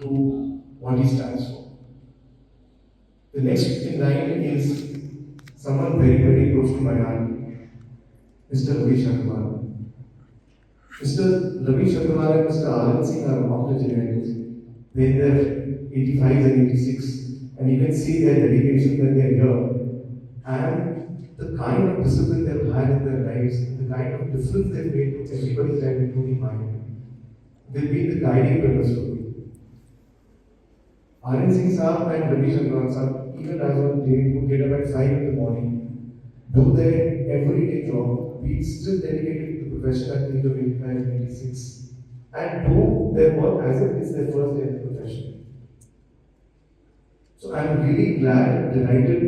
to what he stands for. The next in line is someone very, very close to my heart, Mr. Ravi Shankar. Mr. Ravi Shankar and Mr. Anand Singh are octogenarians. They're in their 85s and 86, and you can see their dedication that they're here. And the kind of discipline they've had in their lives, the kind of difference they've made to everybody's life, including mine. They've been the guiding pillars for me. Anand Singh Saab and Ravi Shankar Saab, even as on day who get up at 5 in the morning, do their everyday job, be still dedicated to the profession at the age of 85 and 86, and do their work as if it's their first day in the profession. So I'm really glad, delighted,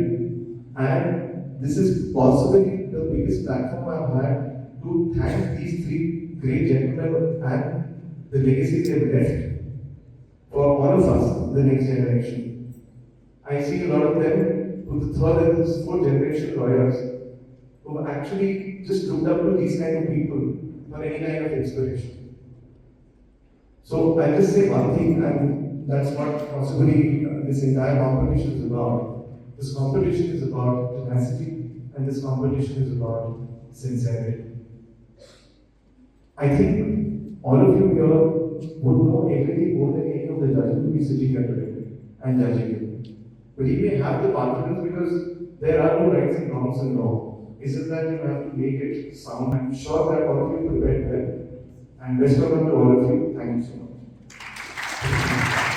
and this is possibly the biggest platform I've had to thank these three great gentlemen and the legacy they've left for all of us, the next generation. I see a lot of them who the third and fourth generation lawyers who have actually just looked up to these kind of people for any kind of inspiration. So I'll just say one thing, and that's what possibly this entire competition is about. This competition is about tenacity, and this competition is about sincerity. I think all of you here would know everything more than any of the judges who will be sitting here today and judging you. But you may have the confidence because there are no rights and wrongs in law. It's just that you have to make it sound. I'm sure that all of you prepared well. And best of luck to all of you. Thank you so much.